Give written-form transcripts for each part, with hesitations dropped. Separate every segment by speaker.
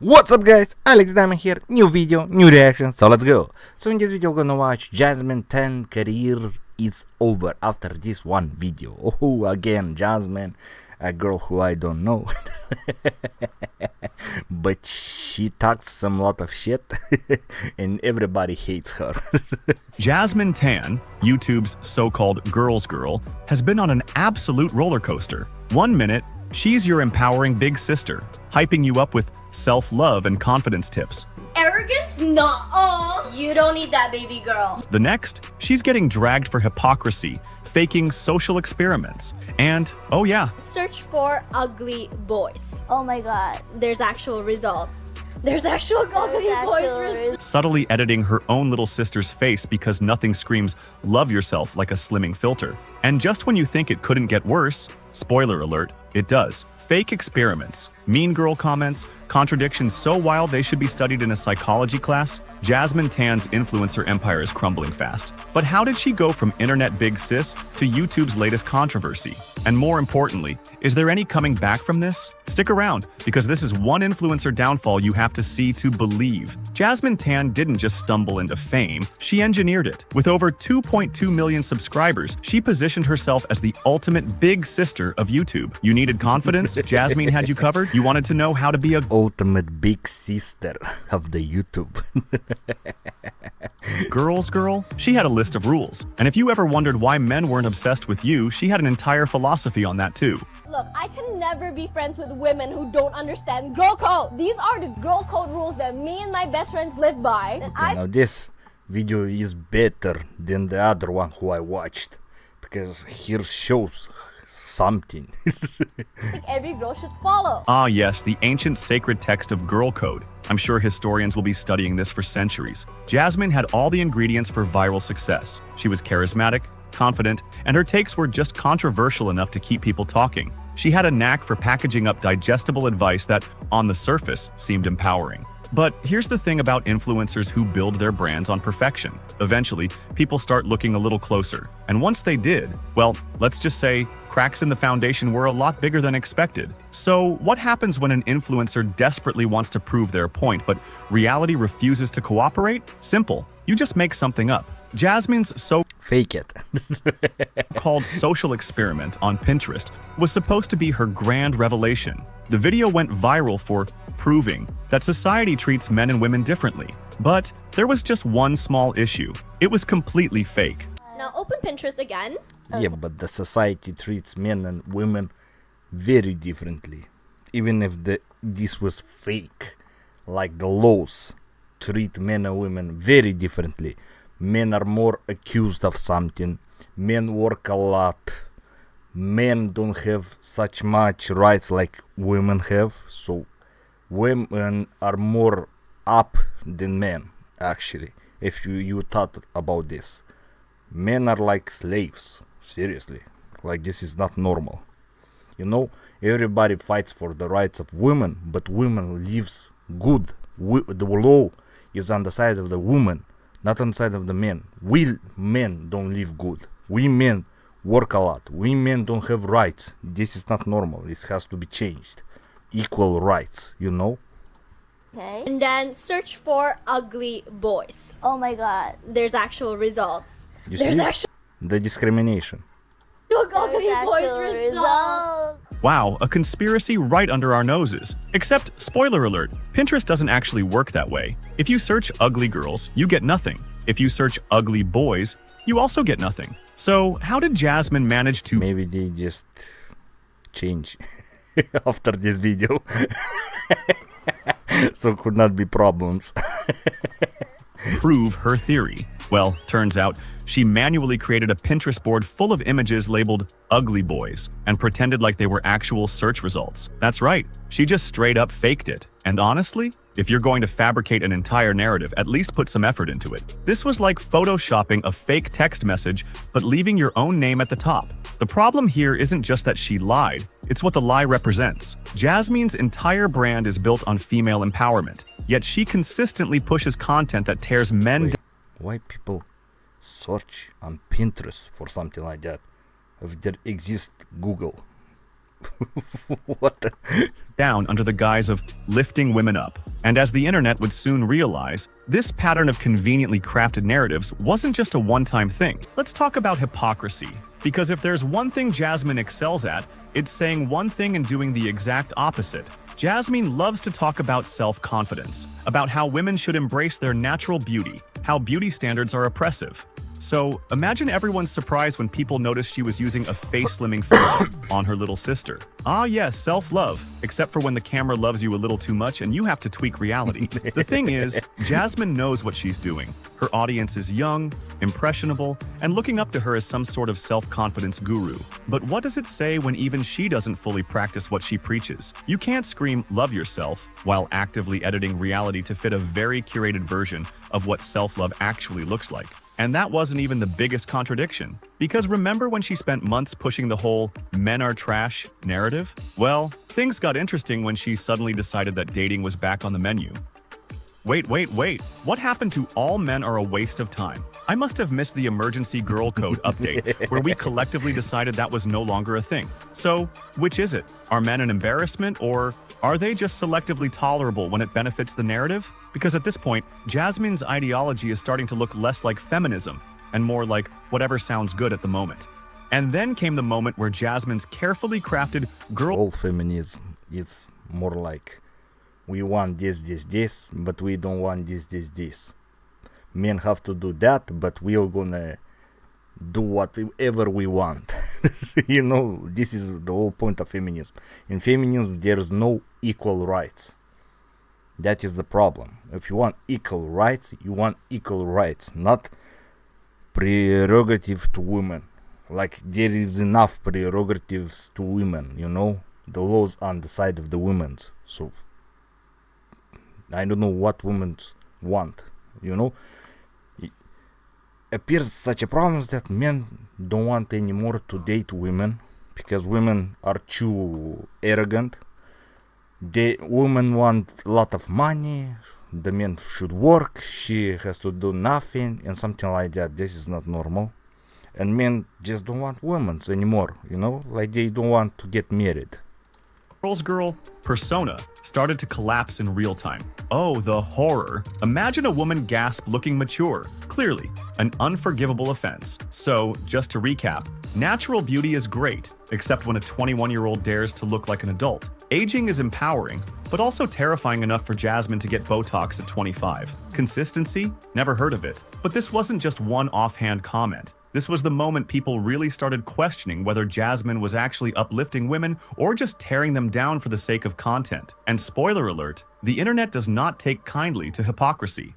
Speaker 1: What's up guys, AlexDiamond here, new video, new reaction, so let's go. So in this video we're gonna watch Jazmine 10 career is over after this one video. Oh, again Jazmine, a girl who I don't know. But she talks some lot of shit and everybody hates her.
Speaker 2: Jazmine Tan, YouTube's so-called girl's girl, has been on an absolute roller coaster. 1 minute, she's your empowering big sister, hyping you up with self-love and confidence tips.
Speaker 3: Arrogance? Nuh-uh. You don't need that, baby girl.
Speaker 2: The next, she's getting dragged for hypocrisy, faking social experiments, and, oh yeah,
Speaker 3: Search for ugly boys.
Speaker 4: Oh my god.
Speaker 3: There's actual results. There's actual ugly boys results.
Speaker 2: subtly editing her own little sister's face because nothing screams love yourself like a slimming filter. And just when you think it couldn't get worse, spoiler alert, it does. Fake experiments, mean girl comments, contradictions so wild they should be studied in a psychology class. Jazmine Tan's influencer empire is crumbling fast. But how did she go from internet big sis to YouTube's latest controversy? And more importantly, is there any coming back from this? Stick around, because this is one influencer downfall you have to see to believe. Jazmine Tan didn't just stumble into fame, she engineered it. With over 2.2 million subscribers, she positioned herself as the ultimate big sister of YouTube. You needed confidence? Jazmine had you covered? You wanted to know how to be a
Speaker 1: Ultimate big sister of the YouTube.
Speaker 2: girl's girl? She had a list of rules. And if you ever wondered why men weren't obsessed with you, she had an entire philosophy on that too.
Speaker 3: Look, I can never be friends with women who don't understand girl code. These are the girl code rules that me and my best friends live by. And I
Speaker 1: Now this video is better than the other one who I watched, because here shows something.
Speaker 3: think every girl should follow.
Speaker 2: Ah yes, the ancient sacred text of girl code. I'm sure historians will be studying this for centuries. Jazmine had all the ingredients for viral success. She was charismatic, confident, and her takes were just controversial enough to keep people talking. She had a knack for packaging up digestible advice that, on the surface, seemed empowering. But here's the thing about influencers who build their brands on perfection. Eventually, people start looking a little closer. And once they did, well, let's just say, cracks in the foundation were a lot bigger than expected. So what happens when an influencer desperately wants to prove their point, but reality refuses to cooperate? Simple. You just make something up. Jazmine's
Speaker 1: Fake it.
Speaker 2: called social experiment on Pinterest was supposed to be her grand revelation. The video went viral for proving that society treats men and women differently. But there was just one small issue. It was completely fake.
Speaker 3: Now open Pinterest again.
Speaker 1: Yeah, but the society treats men and women very differently. Even if this was fake, like the laws treat men and women very differently. Men are more accused of something. Men work a lot. Men don't have such much rights like women have. So women are more up than men, actually. If you thought about this. Men are like slaves. Seriously. Like this is not normal. You know, everybody fights for the rights of women, but women lives good. The law is on the side of the woman, not on the side of the men. We men don't live good. We men work a lot. We men don't have rights. This is not normal. This has to be changed. Equal rights, you know?
Speaker 4: Okay.
Speaker 3: And then search for ugly boys.
Speaker 4: Oh my god.
Speaker 3: There's actual results.
Speaker 1: You
Speaker 3: There's
Speaker 1: see?
Speaker 3: actual
Speaker 1: The discrimination.
Speaker 3: ugly
Speaker 4: There's
Speaker 3: boys
Speaker 4: actual
Speaker 3: results.
Speaker 2: Wow, a conspiracy right under our noses. Except, spoiler alert, Pinterest doesn't actually work that way. If you search ugly girls, you get nothing. If you search ugly boys, you also get nothing. So how did Jazmine manage to
Speaker 1: Maybe they just change after this video. So could not be problems.
Speaker 2: prove her theory? Well, turns out she manually created a Pinterest board full of images labeled ugly boys and pretended like they were actual search results. That's right, she just straight up faked it. And honestly, if you're going to fabricate an entire narrative, at least put some effort into it. This was like photoshopping a fake text message, but leaving your own name at the top. The problem here isn't just that she lied, it's what the lie represents. Jazmine's entire brand is built on female empowerment, yet she consistently pushes content that tears men down.
Speaker 1: Why people search on Pinterest for something like that if there exists Google? What the?
Speaker 2: Down under the guise of lifting women up. And as the internet would soon realize, this pattern of conveniently crafted narratives wasn't just a one-time thing. Let's talk about hypocrisy. Because if there's one thing Jazmine excels at, it's saying one thing and doing the exact opposite. Jazmine loves to talk about self-confidence, about how women should embrace their natural beauty, how beauty standards are oppressive. So imagine everyone's surprise when people noticed she was using a face-slimming filter on her little sister. Ah yes, self-love, except for when the camera loves you a little too much and you have to tweak reality. The thing is, Jazmine knows what she's doing. Her audience is young, impressionable, and looking up to her as some sort of self-confidence guru. But what does it say when even she doesn't fully practice what she preaches? You can't scream, "Love yourself," while actively editing reality to fit a very curated version of what self-love actually looks like. And that wasn't even the biggest contradiction. Because remember when she spent months pushing the whole "men are trash" narrative? Well, things got interesting when she suddenly decided that dating was back on the menu. Wait. What happened to "all men are a waste of time"? I must have missed the emergency girl code update where we collectively decided that was no longer a thing. So, which is it? Are men an embarrassment, or are they just selectively tolerable when it benefits the narrative? Because at this point, Jazmine's ideology is starting to look less like feminism and more like whatever sounds good at the moment. And then came the moment where Jazmine's carefully crafted girl
Speaker 1: All feminism is more like we want this, but we don't want this. Men have to do that, but we are gonna do whatever we want. You know, this is the whole point of feminism. In feminism, there's no equal rights. That is the problem. If you want equal rights, you want equal rights, not prerogative to women. Like there is enough prerogatives to women, you know. The laws on the side of the women. So I don't know what women want, you know. It appears such a problem that men don't want anymore to date women because women are too arrogant. Women want a lot of money, the men should work, she has to do nothing and something like that. This is not normal. And men just don't want women anymore, you know, like they don't want to get married.
Speaker 2: girl persona started to collapse in real time. Oh, the horror. Imagine a woman gasp looking mature. Clearly, an unforgivable offense. So, just to recap, natural beauty is great, except when a 21-year-old dares to look like an adult. Aging is empowering, but also terrifying enough for Jazmine to get Botox at 25. Consistency? Never heard of it. But this wasn't just one offhand comment. This was the moment people really started questioning whether Jazmine was actually uplifting women or just tearing them down for the sake of content. And spoiler alert, the internet does not take kindly to hypocrisy.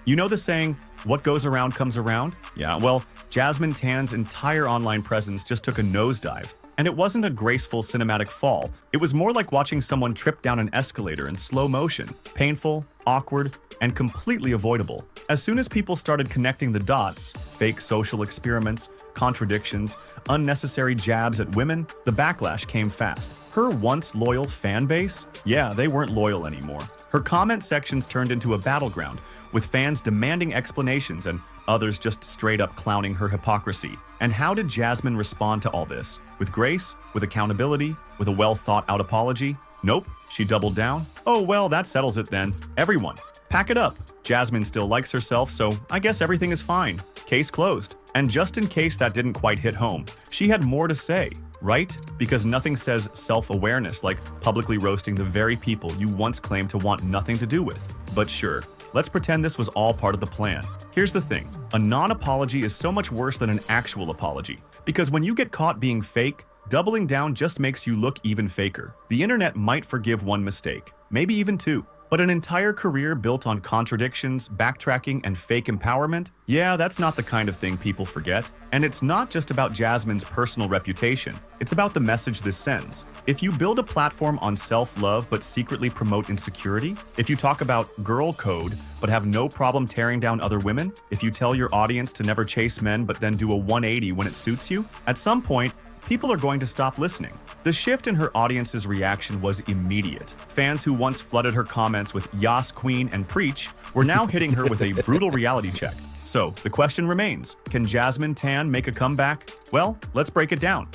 Speaker 2: You know the saying, what goes around comes around? Yeah, well, Jazmine Tan's entire online presence just took a nosedive. And it wasn't a graceful cinematic fall. It was more like watching someone trip down an escalator in slow motion. Painful, awkward, and completely avoidable. As soon as people started connecting the dots, fake social experiments, contradictions, unnecessary jabs at women, the backlash came fast. Her once loyal fan base? Yeah, they weren't loyal anymore. Her comment sections turned into a battleground, with fans demanding explanations and others just straight up clowning her hypocrisy. And how did Jazmine respond to all this? With grace? With accountability? With a well-thought-out apology? Nope, she doubled down. Oh well, that settles it then. Everyone, pack it up. Jazmine still likes herself, so I guess everything is fine. Case closed. And just in case that didn't quite hit home, she had more to say, right? Because nothing says self-awareness like publicly roasting the very people you once claimed to want nothing to do with. But sure, let's pretend this was all part of the plan. Here's the thing, a non-apology is so much worse than an actual apology. Because when you get caught being fake, doubling down just makes you look even faker. The internet might forgive one mistake, maybe even two. But an entire career built on contradictions, backtracking, and fake empowerment? Yeah, that's not the kind of thing people forget. And it's not just about Jazmine's personal reputation. It's about the message this sends. If you build a platform on self-love but secretly promote insecurity, if you talk about girl code but have no problem tearing down other women, if you tell your audience to never chase men but then do a 180 when it suits you, at some point, people are going to stop listening. The shift in her audience's reaction was immediate. Fans who once flooded her comments with "Yas Queen" and "Preach" were now hitting her with a brutal reality check. So, the question remains, can Jazmine Tan make a comeback? Well, let's break it down.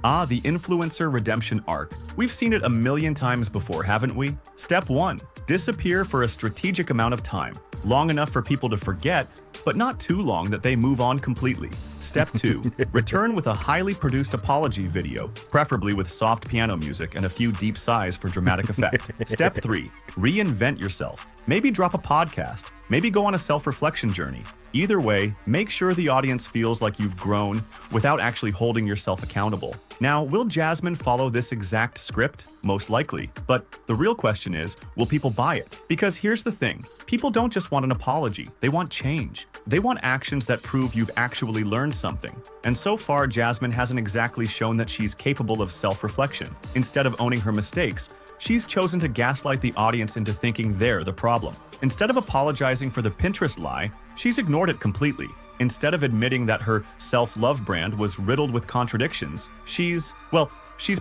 Speaker 2: Ah, the influencer redemption arc. We've seen it a million times before, haven't we? Step 1. Disappear for a strategic amount of time, long enough for people to forget, but not too long that they move on completely. Step 2. Return with a highly produced apology video, preferably with soft piano music and a few deep sighs for dramatic effect. Step 3. Reinvent yourself. Maybe drop a podcast. Maybe go on a self-reflection journey. Either way, make sure the audience feels like you've grown without actually holding yourself accountable. Now, will Jazmine follow this exact script? Most likely. But the real question is, will people buy it? Because here's the thing, people don't just want an apology, they want change. They want actions that prove you've actually learned something. And so far, Jazmine hasn't exactly shown that she's capable of self-reflection. Instead of owning her mistakes, she's chosen to gaslight the audience into thinking they're the problem. Instead of apologizing for the Pinterest lie, she's ignored it completely. Instead of admitting that her self-love brand was riddled with contradictions, she's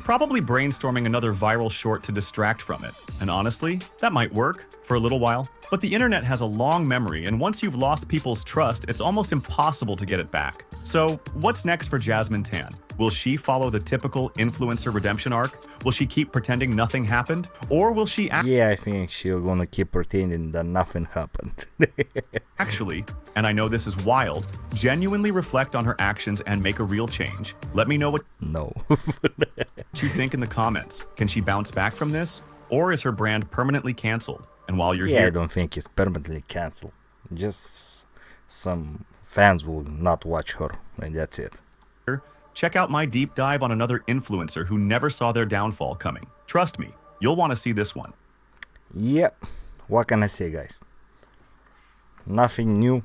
Speaker 2: probably brainstorming another viral short to distract from it. And honestly, that might work for a little while. But the internet has a long memory, and once you've lost people's trust, it's almost impossible to get it back. So, what's next for Jazmine Tan? Will she follow the typical influencer redemption arc? Will she keep pretending nothing happened? Or will she
Speaker 1: Yeah, I think she's gonna keep pretending that nothing happened.
Speaker 2: actually, and I know this is wild, genuinely reflect on her actions and make a real change? Let me know what
Speaker 1: No.
Speaker 2: you think in the comments. Can she bounce back from this? Or is her brand permanently canceled? And while you're
Speaker 1: Yeah, I
Speaker 2: here,
Speaker 1: don't think it's permanently cancelled. Just some fans will not watch her, and that's it.
Speaker 2: check out my deep dive on another influencer who never saw their downfall coming. Trust me, you'll want to see this one.
Speaker 1: Yep. What can I say, guys? Nothing new.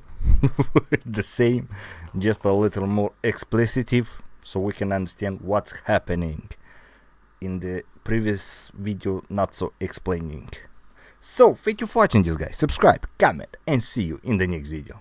Speaker 1: The same. Just a little more explicitive so we can understand what's happening. In the previous video, not so explaining. So, thank you for watching this, guys. Subscribe, comment, and see you in the next video.